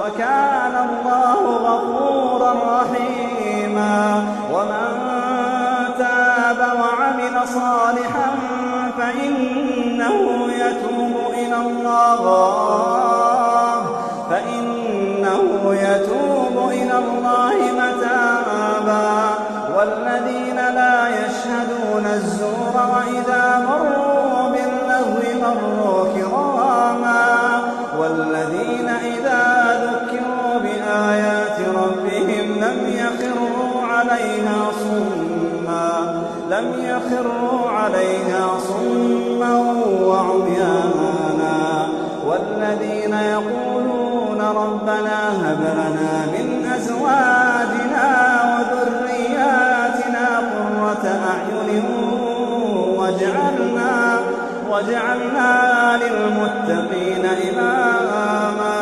وكان الله غفورا رحيما. ومن تاب وعمل صالحا فإنه يتوب إلى الله متابا. والذين لا يشهدون الزور وإذا مروا باللغو مروا كراما. والذين إذا ذكروا بآيات ربهم لم يخروا عليها صما وعميانا. والذين يقولون ربنا هب لنا من أزواجنا وذرياتنا قرة أعين واجعلنا للمتقين إماما.